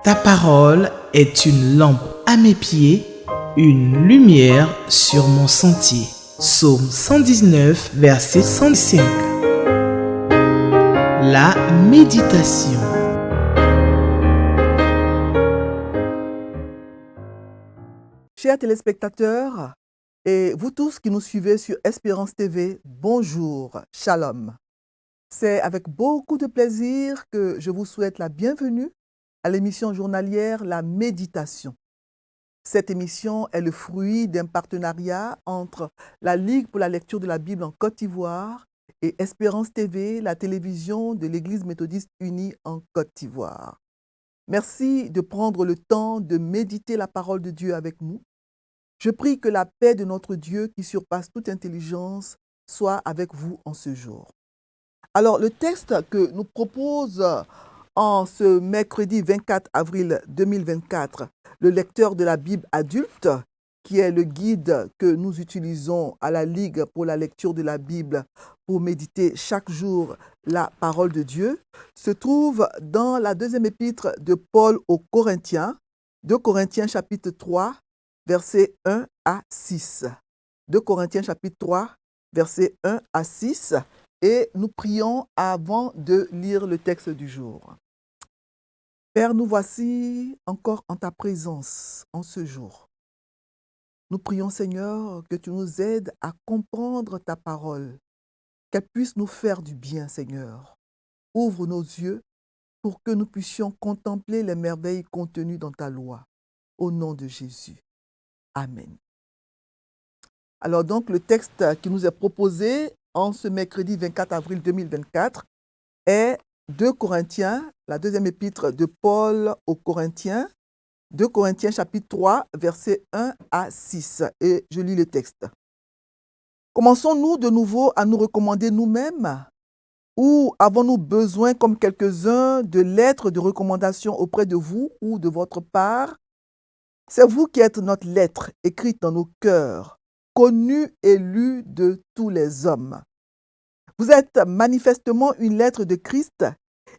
Ta parole est une lampe à mes pieds, une lumière sur mon sentier. Psaume 119, verset 105. La méditation. Chers téléspectateurs et vous tous qui nous suivez sur Espérance TV, bonjour, shalom. C'est avec beaucoup de plaisir que je vous souhaite la bienvenue à l'émission journalière La Méditation. Cette émission est le fruit d'un partenariat entre la Ligue pour la lecture de la Bible en Côte d'Ivoire et Espérance TV, la télévision de l'Église méthodiste unie en Côte d'Ivoire. Merci de prendre le temps de méditer la parole de Dieu avec nous. Je prie que la paix de notre Dieu qui surpasse toute intelligence soit avec vous en ce jour. Alors, le texte que nous propose en ce mercredi 24 avril 2024, le lecteur de la Bible adulte, qui est le guide que nous utilisons à la Ligue pour la lecture de la Bible pour méditer chaque jour la parole de Dieu, se trouve dans la deuxième épître de Paul aux Corinthiens, 2 Corinthiens chapitre 3, versets 1 à 6. 2 Corinthiens chapitre 3, versets 1 à 6. Et nous prions avant de lire le texte du jour. Père, nous voici encore en ta présence en ce jour. Nous prions, Seigneur, que tu nous aides à comprendre ta parole, qu'elle puisse nous faire du bien, Seigneur. Ouvre nos yeux pour que nous puissions contempler les merveilles contenues dans ta loi. Au nom de Jésus. Amen. Alors donc, le texte qui nous est proposé en ce mercredi 24 avril 2024 est 2 Corinthiens, la deuxième épître de Paul aux Corinthiens, 2 Corinthiens chapitre 3, versets 1 à 6. Et je lis le texte. Commençons-nous de nouveau à nous recommander nous-mêmes ou avons-nous besoin, comme quelques-uns, de lettres de recommandation auprès de vous ou de votre part? C'est vous qui êtes notre lettre écrite dans nos cœurs, connue et lue de tous les hommes. Vous êtes manifestement une lettre de Christ,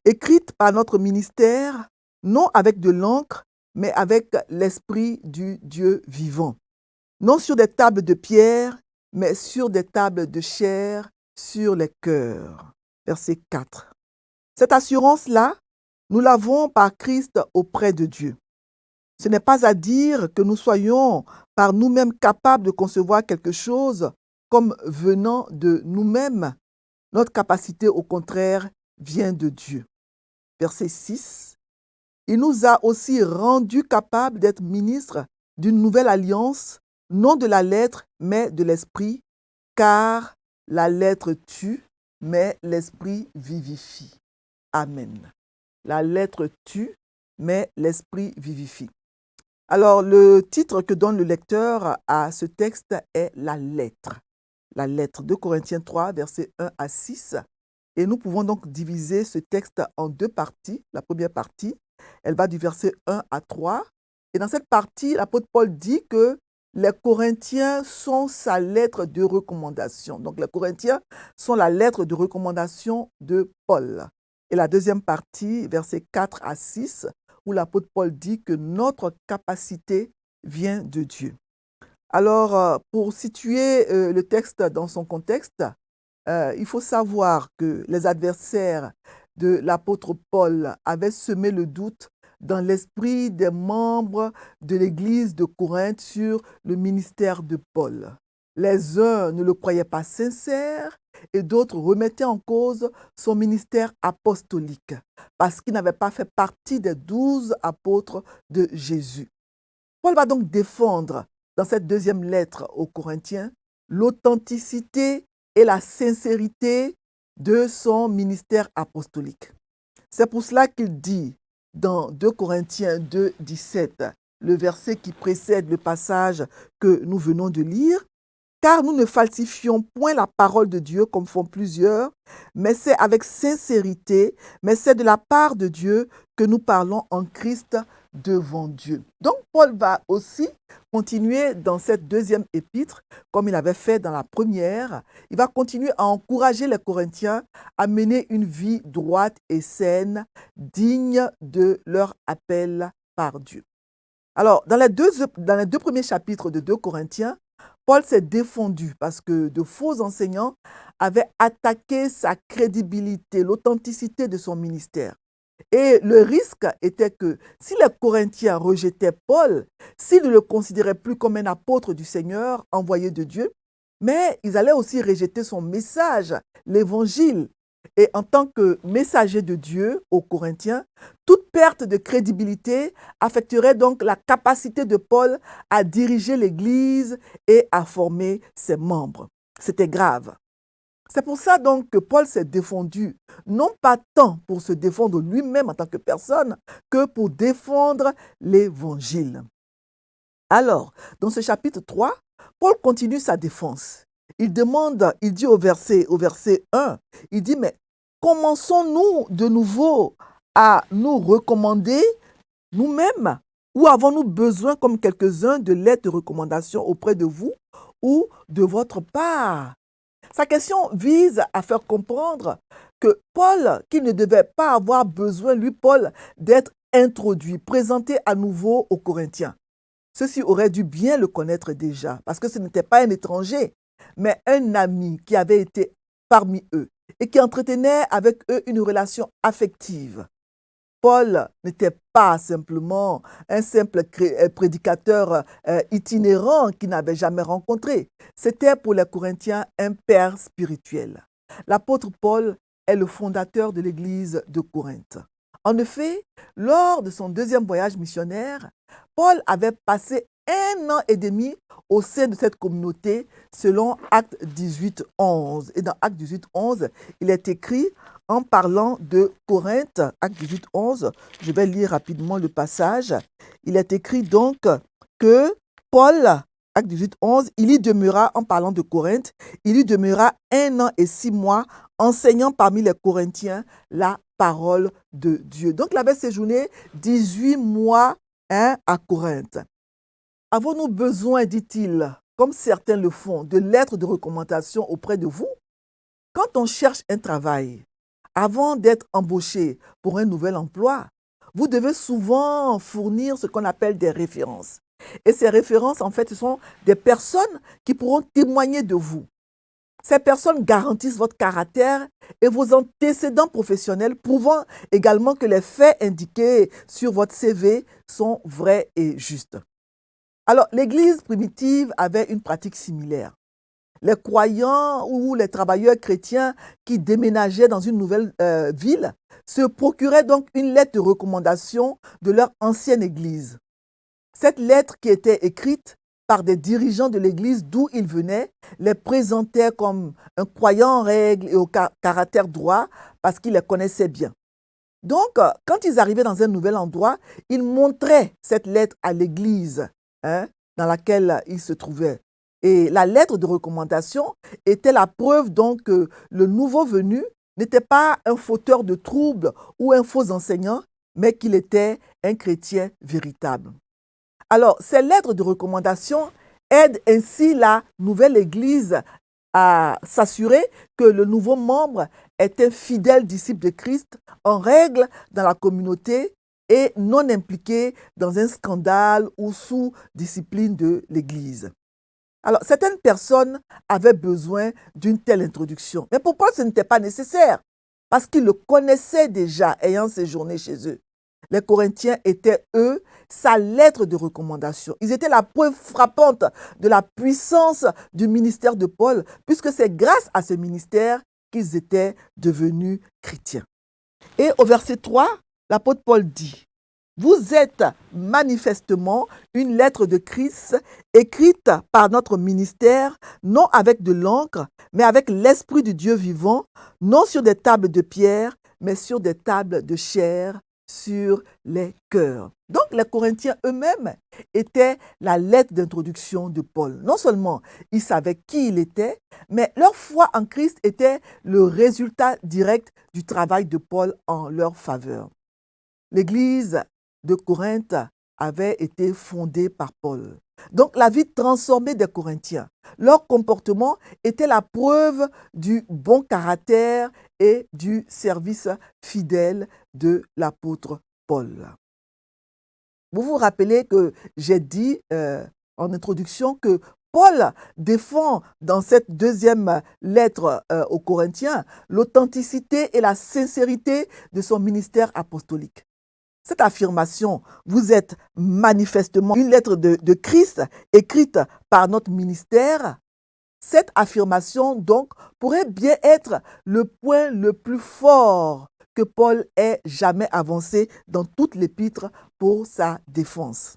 écrite par notre ministère, non avec de l'encre, mais avec l'Esprit du Dieu vivant. Non sur des tables de pierre, mais sur des tables de chair, sur les cœurs. Verset 4. Cette assurance-là, nous l'avons par Christ auprès de Dieu. Ce n'est pas à dire que nous soyons par nous-mêmes capables de concevoir quelque chose comme venant de nous-mêmes. Notre capacité, au contraire, vient de Dieu. Verset 6. Il nous a aussi rendus capables d'être ministres d'une nouvelle alliance, non de la lettre, mais de l'esprit, car la lettre tue, mais l'esprit vivifie. Amen. La lettre tue, mais l'esprit vivifie. Alors, le titre que donne le lecteur à ce texte est la lettre. La lettre de Corinthiens 3, versets 1 à 6. Et nous pouvons donc diviser ce texte en deux parties. La première partie, elle va du verset 1 à 3. Et dans cette partie, l'apôtre Paul dit que les Corinthiens sont sa lettre de recommandation. Donc, les Corinthiens sont la lettre de recommandation de Paul. Et la deuxième partie, versets 4 à 6, où l'apôtre Paul dit que notre capacité vient de Dieu. Alors, pour situer le texte dans son contexte, il faut savoir que les adversaires de l'apôtre Paul avaient semé le doute dans l'esprit des membres de l'église de Corinthe sur le ministère de Paul. Les uns ne le croyaient pas sincère et d'autres remettaient en cause son ministère apostolique parce qu'il n'avait pas fait partie des 12 apôtres de Jésus. Paul va donc défendre dans cette deuxième lettre aux Corinthiens l'authenticité et la sincérité de son ministère apostolique. C'est pour cela qu'il dit dans 2 Corinthiens 2, 17, le verset qui précède le passage que nous venons de lire, « Car nous ne falsifions point la parole de Dieu comme font plusieurs, mais c'est avec sincérité, mais c'est de la part de Dieu que nous parlons en Christ devant Dieu. » Donc, Paul va aussi continuer dans cette deuxième épître, comme il avait fait dans la première. Il va continuer à encourager les Corinthiens à mener une vie droite et saine, digne de leur appel par Dieu. Alors, dans les deux premiers chapitres de 2 Corinthiens, Paul s'est défendu parce que de faux enseignants avaient attaqué sa crédibilité, l'authenticité de son ministère. Et le risque était que si les Corinthiens rejetaient Paul, s'ils ne le considéraient plus comme un apôtre du Seigneur, envoyé de Dieu, mais ils allaient aussi rejeter son message, l'évangile. Et en tant que messager de Dieu aux Corinthiens, toute perte de crédibilité affecterait donc la capacité de Paul à diriger l'Église et à former ses membres. C'était grave. C'est pour ça donc que Paul s'est défendu, non pas tant pour se défendre lui-même en tant que personne, que pour défendre l'Évangile. Alors, dans ce chapitre 3, Paul continue sa défense. Il dit au verset 1, il dit, mais commençons-nous de nouveau à nous recommander nous-mêmes ou avons-nous besoin, comme quelques-uns, de lettres de recommandation auprès de vous ou de votre part? Sa question vise à faire comprendre que Paul, qui ne devait pas avoir besoin, lui, Paul, d'être introduit, présenté à nouveau aux Corinthiens. Ceux-ci auraient dû bien le connaître déjà, parce que ce n'était pas un étranger, mais un ami qui avait été parmi eux et qui entretenait avec eux une relation affective. Paul n'était pas simplement un simple prédicateur itinérant qu'il n'avait jamais rencontré. C'était pour les Corinthiens un père spirituel. L'apôtre Paul est le fondateur de l'église de Corinthe. En effet, lors de son deuxième voyage missionnaire, Paul avait passé 1 an et demi au sein de cette communauté selon Actes 18, 11. Et dans Actes 18, 11, il est écrit en parlant de Corinthe, Actes 18, 11, je vais lire rapidement le passage. Il est écrit donc que Paul, Actes 18, 11, il y demeura, en parlant de Corinthe, il y demeura 1 an et 6 mois, enseignant parmi les Corinthiens la parole de Dieu. Donc, il avait séjourné 18 mois à Corinthe. Avons-nous besoin, dit-il, comme certains le font, de lettres de recommandation auprès de vous? Quand on cherche un travail, avant d'être embauché pour un nouvel emploi, vous devez souvent fournir ce qu'on appelle des références. Et ces références, en fait, ce sont des personnes qui pourront témoigner de vous. Ces personnes garantissent votre caractère et vos antécédents professionnels, prouvant également que les faits indiqués sur votre CV sont vrais et justes. Alors, l'Église primitive avait une pratique similaire. Les croyants ou les travailleurs chrétiens qui déménageaient dans une nouvelle ville se procuraient donc une lettre de recommandation de leur ancienne église. Cette lettre, qui était écrite par des dirigeants de l'église d'où ils venaient, les présentait comme un croyant en règle et au caractère droit parce qu'ils les connaissaient bien. Donc, quand ils arrivaient dans un nouvel endroit, ils montraient cette lettre à l'église dans laquelle ils se trouvaient. Et la lettre de recommandation était la preuve donc que le nouveau venu n'était pas un fauteur de troubles ou un faux enseignant, mais qu'il était un chrétien véritable. Alors, ces lettres de recommandation aident ainsi la nouvelle Église à s'assurer que le nouveau membre est un fidèle disciple de Christ, en règle dans la communauté et non impliqué dans un scandale ou sous discipline de l'Église. Alors, certaines personnes avaient besoin d'une telle introduction. Mais pour Paul, ce n'était pas nécessaire, parce qu'ils le connaissaient déjà, ayant séjourné chez eux. Les Corinthiens étaient, eux, sa lettre de recommandation. Ils étaient la preuve frappante de la puissance du ministère de Paul, puisque c'est grâce à ce ministère qu'ils étaient devenus chrétiens. Et au verset 3, l'apôtre Paul dit: vous êtes manifestement une lettre de Christ écrite par notre ministère, non avec de l'encre, mais avec l'Esprit du Dieu vivant, non sur des tables de pierre, mais sur des tables de chair, sur les cœurs. Donc les Corinthiens eux-mêmes étaient la lettre d'introduction de Paul. Non seulement ils savaient qui il était, mais leur foi en Christ était le résultat direct du travail de Paul en leur faveur. L'Église de Corinthe avait été fondée par Paul. Donc la vie transformée des Corinthiens, leur comportement était la preuve du bon caractère et du service fidèle de l'apôtre Paul. Vous vous rappelez que j'ai dit en introduction que Paul défend dans cette deuxième lettre aux Corinthiens l'authenticité et la sincérité de son ministère apostolique. Cette affirmation, vous êtes manifestement une lettre de Christ écrite par notre ministère. Cette affirmation, donc, pourrait bien être le point le plus fort que Paul ait jamais avancé dans toute l'épître pour sa défense.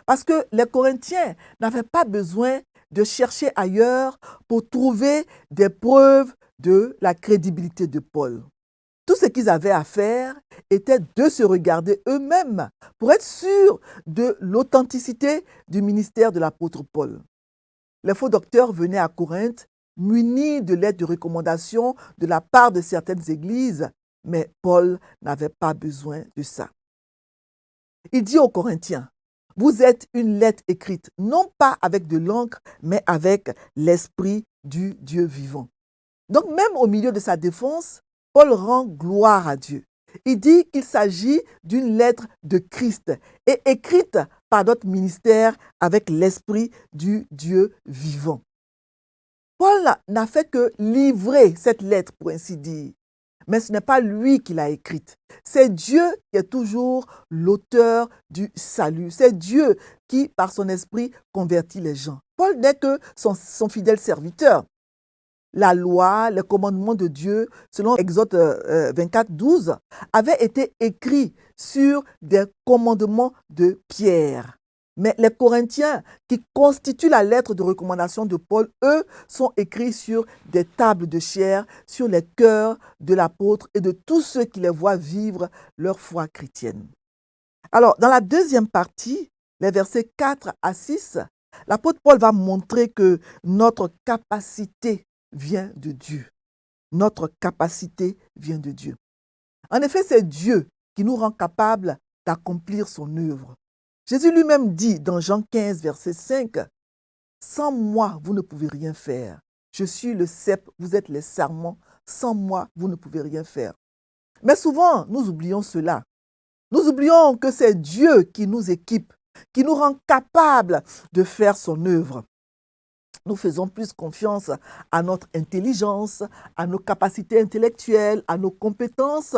Parce que les Corinthiens n'avaient pas besoin de chercher ailleurs pour trouver des preuves de la crédibilité de Paul. Tout ce qu'ils avaient à faire était de se regarder eux-mêmes pour être sûrs de l'authenticité du ministère de l'apôtre Paul. Les faux docteurs venaient à Corinthe munis de lettres de recommandation de la part de certaines églises, mais Paul n'avait pas besoin de ça. Il dit aux Corinthiens, « Vous êtes une lettre écrite, non pas avec de l'encre, mais avec l'esprit du Dieu vivant. » Donc même au milieu de sa défense, Paul rend gloire à Dieu. Il dit qu'il s'agit d'une lettre de Christ et écrite par notre ministère avec l'esprit du Dieu vivant. Paul n'a fait que livrer cette lettre, pour ainsi dire. Mais ce n'est pas lui qui l'a écrite. C'est Dieu qui est toujours l'auteur du salut. C'est Dieu qui, par son esprit, convertit les gens. Paul n'est que son fidèle serviteur. La loi, les commandements de Dieu, selon Exode 24, 12, avaient été écrits sur des commandements de Pierre. Mais les Corinthiens, qui constituent la lettre de recommandation de Paul, eux, sont écrits sur des tables de chair, sur les cœurs de l'apôtre et de tous ceux qui les voient vivre leur foi chrétienne. Alors, dans la deuxième partie, les versets 4 à 6, l'apôtre Paul va montrer que notre capacité vient de Dieu. Notre capacité vient de Dieu. En effet, c'est Dieu qui nous rend capables d'accomplir son œuvre. Jésus lui-même dit dans Jean 15, verset 5, « Sans moi, vous ne pouvez rien faire. Je suis le cep, vous êtes les sarments. Sans moi, vous ne pouvez rien faire. » Mais souvent, nous oublions cela. Nous oublions que c'est Dieu qui nous équipe, qui nous rend capables de faire son œuvre. Nous faisons plus confiance à notre intelligence, à nos capacités intellectuelles, à nos compétences,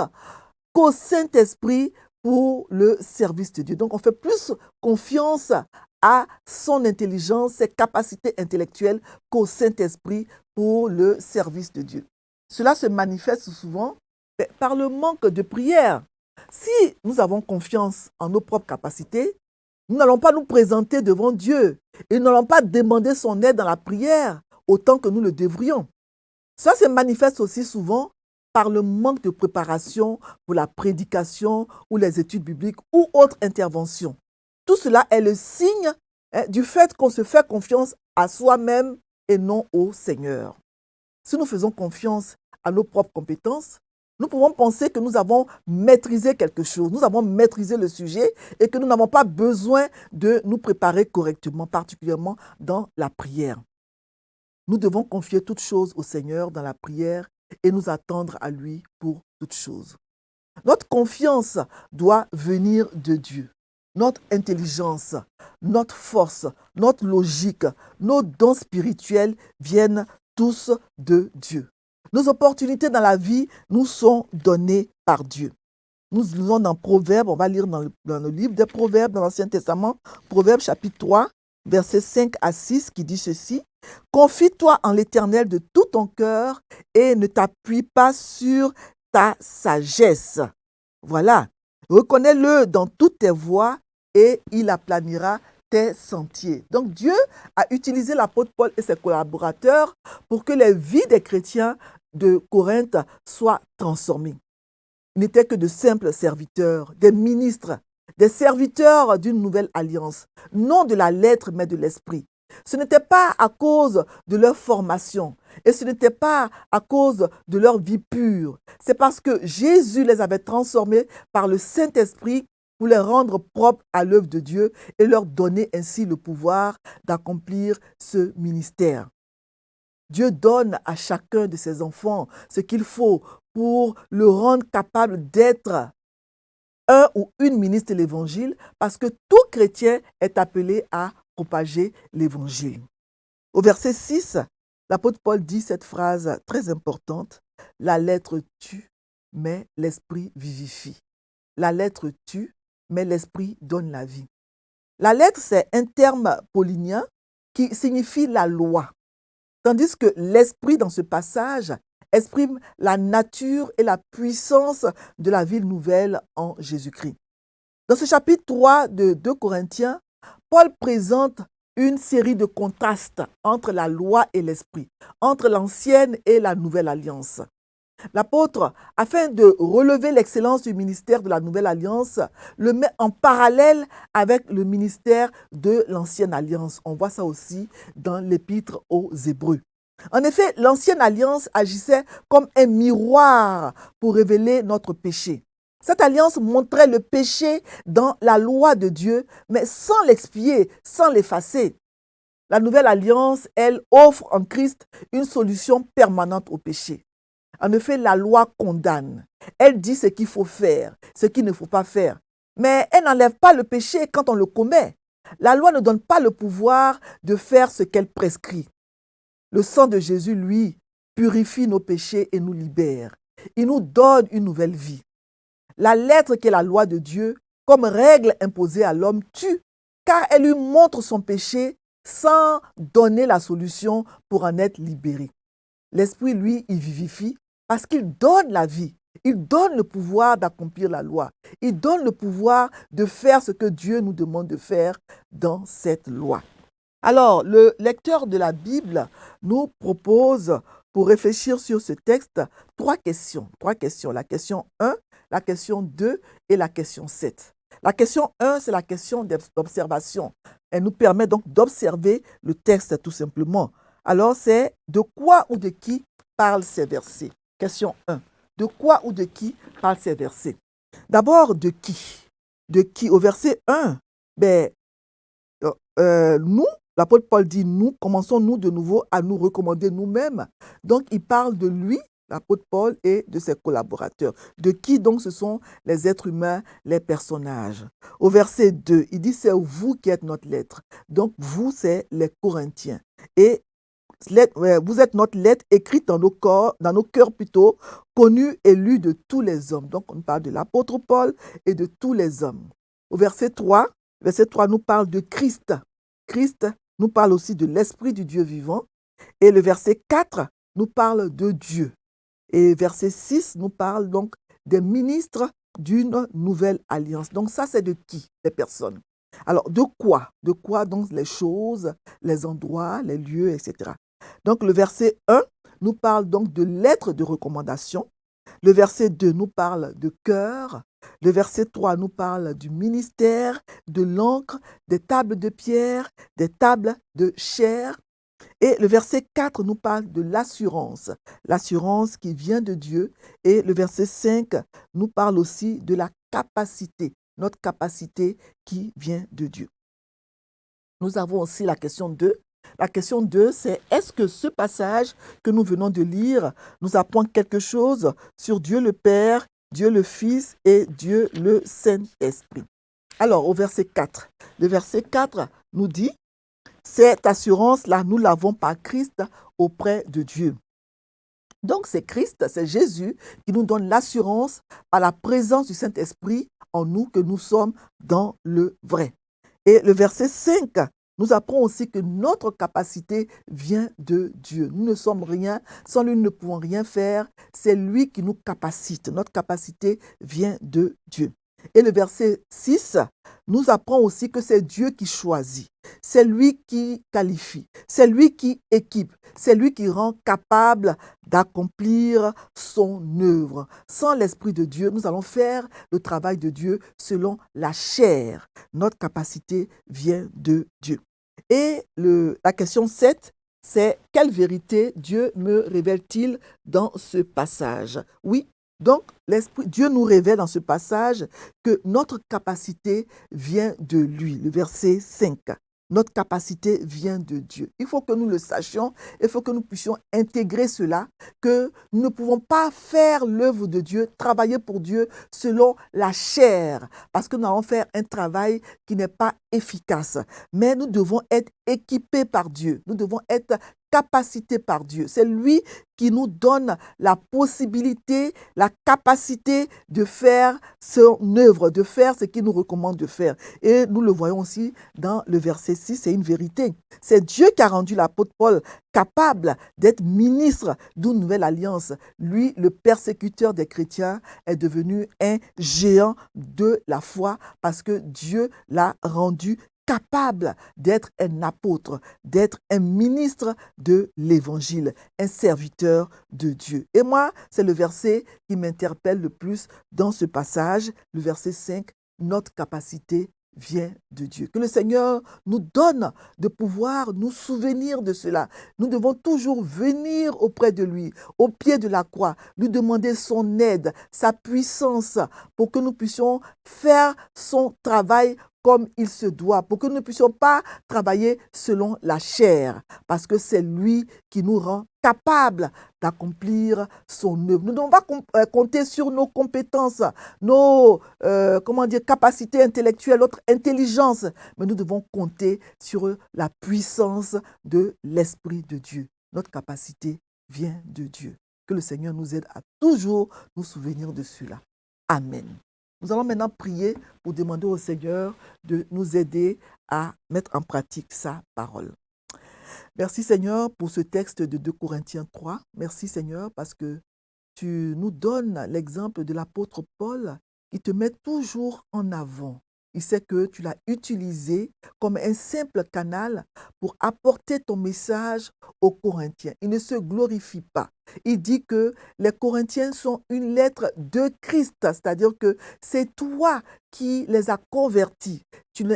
qu'au Saint-Esprit pour le service de Dieu. Donc, on fait plus confiance à son intelligence, ses capacités intellectuelles qu'au Saint-Esprit pour le service de Dieu. Cela se manifeste souvent par le manque de prière. Si nous avons confiance en nos propres capacités, nous n'allons pas nous présenter devant Dieu et nous n'allons pas demander son aide dans la prière autant que nous le devrions. Ça se manifeste aussi souvent par le manque de préparation pour la prédication ou les études bibliques ou autres interventions. Tout cela est le signe du fait qu'on se fait confiance à soi-même et non au Seigneur. Si nous faisons confiance à nos propres compétences, nous pouvons penser que nous avons maîtrisé quelque chose, nous avons maîtrisé le sujet et que nous n'avons pas besoin de nous préparer correctement, particulièrement dans la prière. Nous devons confier toutes choses au Seigneur dans la prière et nous attendre à lui pour toutes choses. Notre confiance doit venir de Dieu. Notre intelligence, notre force, notre logique, nos dons spirituels viennent tous de Dieu. Nos opportunités dans la vie nous sont données par Dieu. Nous lisons dans Proverbes, on va lire dans le livre des Proverbes, dans l'Ancien Testament, Proverbes chapitre 3, versets 5 à 6, qui dit ceci, « Confie-toi en l'Éternel de tout ton cœur et ne t'appuie pas sur ta sagesse. » Voilà, reconnais-le dans toutes tes voies et il aplanira tes sentiers. Donc Dieu a utilisé l'apôtre Paul et ses collaborateurs pour que les vies des chrétiens de Corinthe soient transformées. Ils n'étaient que de simples serviteurs, des ministres, des serviteurs d'une nouvelle alliance, non de la lettre mais de l'esprit. Ce n'était pas à cause de leur formation et ce n'était pas à cause de leur vie pure. C'est parce que Jésus les avait transformés par le Saint-Esprit pour les rendre propres à l'œuvre de Dieu et leur donner ainsi le pouvoir d'accomplir ce ministère. Dieu donne à chacun de ses enfants ce qu'il faut pour le rendre capable d'être un ou une ministre de l'Évangile parce que tout chrétien est appelé à propager l'Évangile. Au verset 6, l'apôtre Paul dit cette phrase très importante, « La lettre tue, mais l'esprit vivifie. » La lettre tue, mais l'esprit donne la vie. La lettre, c'est un terme paulinien qui signifie la loi, tandis que l'esprit dans ce passage exprime la nature et la puissance de la vie nouvelle en Jésus-Christ. Dans ce chapitre 3 de 2 Corinthiens, Paul présente une série de contrastes entre la loi et l'esprit, entre l'ancienne et la nouvelle alliance. L'apôtre, afin de relever l'excellence du ministère de la nouvelle alliance, le met en parallèle avec le ministère de l'ancienne alliance. On voit ça aussi dans l'épître aux Hébreux. En effet, l'ancienne alliance agissait comme un miroir pour révéler notre péché. Cette alliance montrait le péché dans la loi de Dieu, mais sans l'expier, sans l'effacer. La nouvelle alliance, elle, offre en Christ une solution permanente au péché. En effet, la loi condamne. Elle dit ce qu'il faut faire, ce qu'il ne faut pas faire. Mais elle n'enlève pas le péché quand on le commet. La loi ne donne pas le pouvoir de faire ce qu'elle prescrit. Le sang de Jésus, lui, purifie nos péchés et nous libère. Il nous donne une nouvelle vie. La lettre qui est la loi de Dieu, comme règle imposée à l'homme, tue, car elle lui montre son péché sans donner la solution pour en être libéré. L'esprit, lui, il vivifie parce qu'il donne la vie. Il donne le pouvoir d'accomplir la loi. Il donne le pouvoir de faire ce que Dieu nous demande de faire dans cette loi. Alors, le lecteur de la Bible nous propose, pour réfléchir sur ce texte, trois questions. La question 1, la question 2 et la question 7. La question 1, c'est la question d'observation. Elle nous permet donc d'observer le texte tout simplement. Alors, c'est de quoi ou de qui parlent ces versets? Question 1. De quoi ou de qui parlent ces versets? D'abord, de qui? De qui? Au verset 1, nous, l'apôtre Paul dit nous, commençons-nous de nouveau à nous recommander nous-mêmes. Donc, il parle de lui, l'apôtre Paul, et de ses collaborateurs. De qui donc ce sont les êtres humains, les personnages? Au verset 2, il dit c'est vous qui êtes notre lettre. Donc, vous, c'est les Corinthiens. Et vous êtes notre lettre écrite dans nos cœurs plutôt, connue et lue de tous les hommes. Donc, on parle de l'apôtre Paul et de tous les hommes. Au verset 3 nous parle de Christ. Christ nous parle aussi de l'Esprit du Dieu vivant. Et le verset 4 nous parle de Dieu. Et verset 6 nous parle donc des ministres d'une nouvelle alliance. Donc ça, c'est de qui? Les personnes. Alors, de quoi? De quoi donc les choses, les endroits, les lieux, etc. Donc, le verset 1 nous parle donc de lettres de recommandation. Le verset 2 nous parle de cœur. Le verset 3 nous parle du ministère, de l'encre, des tables de pierre, des tables de chair. Et le verset 4 nous parle de l'assurance qui vient de Dieu. Et le verset 5 nous parle aussi de la capacité, notre capacité qui vient de Dieu. Nous avons aussi la question 2. La question 2, c'est est-ce que ce passage que nous venons de lire nous apprend quelque chose sur Dieu le Père, Dieu le Fils et Dieu le Saint-Esprit? Alors, au verset 4, le verset 4 nous dit cette assurance-là, nous l'avons par Christ auprès de Dieu. Donc, c'est Christ, c'est Jésus qui nous donne l'assurance par la présence du Saint-Esprit en nous que nous sommes dans le vrai. Et le verset 5 nous apprend aussi que notre capacité vient de Dieu. Nous ne sommes rien, sans lui nous ne pouvons rien faire. C'est lui qui nous capacite. Notre capacité vient de Dieu. Et le verset 6 nous apprend aussi que c'est Dieu qui choisit. C'est lui qui qualifie. C'est lui qui équipe. C'est lui qui rend capable d'accomplir son œuvre. Sans l'Esprit de Dieu, nous allons faire le travail de Dieu selon la chair. Notre capacité vient de Dieu. Et la question 7, c'est quelle vérité Dieu me révèle-t-il dans ce passage? Oui, donc Dieu nous révèle dans ce passage que notre capacité vient de lui. Le verset 5 Notre capacité vient de Dieu. Il faut que nous le sachions, il faut que nous puissions intégrer cela, que nous ne pouvons pas faire l'œuvre de Dieu, travailler pour Dieu selon la chair, parce que nous allons faire un travail qui n'est pas efficace. Mais nous devons être équipés par Dieu, nous devons être capacités par Dieu. C'est lui qui nous donne la possibilité, la capacité de faire son œuvre, de faire ce qu'il nous recommande de faire. Et nous le voyons aussi dans le verset 6, c'est une vérité. C'est Dieu qui a rendu l'apôtre Paul capable d'être ministre d'une nouvelle alliance. Lui, le persécuteur des chrétiens, est devenu un géant de la foi parce que Dieu l'a rendu capable d'être un apôtre, d'être un ministre de l'évangile, un serviteur de Dieu. Et moi, c'est le verset qui m'interpelle le plus dans ce passage, le verset 5, notre capacité vient de Dieu. Que le Seigneur nous donne de pouvoir nous souvenir de cela. Nous devons toujours venir auprès de lui, au pied de la croix, lui demander son aide, sa puissance, pour que nous puissions faire son travail comme il se doit, pour que nous ne puissions pas travailler selon la chair, parce que c'est lui qui nous rend capables d'accomplir son œuvre. Nous ne devons pas compter sur nos compétences, nos capacités intellectuelles, notre intelligence, mais nous devons compter sur la puissance de l'Esprit de Dieu. Notre capacité vient de Dieu. Que le Seigneur nous aide à toujours nous souvenir de cela. Amen. Nous allons maintenant prier pour demander au Seigneur de nous aider à mettre en pratique sa parole. Merci Seigneur pour ce texte de 2 Corinthiens 3. Merci Seigneur parce que tu nous donnes l'exemple de l'apôtre Paul qui te met toujours en avant. Il sait que tu l'as utilisé comme un simple canal pour apporter ton message aux Corinthiens. Il ne se glorifie pas. Il dit que les Corinthiens sont une lettre de Christ, c'est-à-dire que c'est toi qui les as convertis. Tu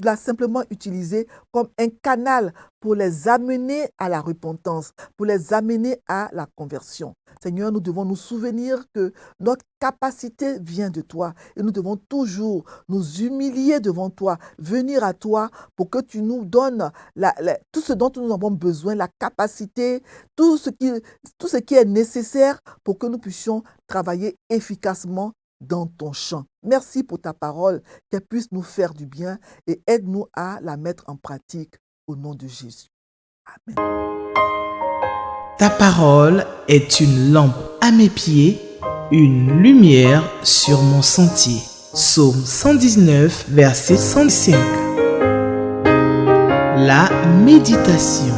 l'as simplement utilisé comme un canal pour les amener à la repentance, pour les amener à la conversion. Seigneur, nous devons nous souvenir que notre capacité vient de toi et nous devons toujours nous humilier devant toi, venir à toi pour que tu nous donnes tout ce dont nous avons besoin, la capacité, tout ce qui est nécessaire pour que nous puissions travailler efficacement dans ton champ. Merci pour ta parole, qu'elle puisse nous faire du bien et aide-nous à la mettre en pratique au nom de Jésus. Amen. Ta parole est une lampe à mes pieds, une lumière sur mon sentier. Psaume 119, verset 105. La méditation.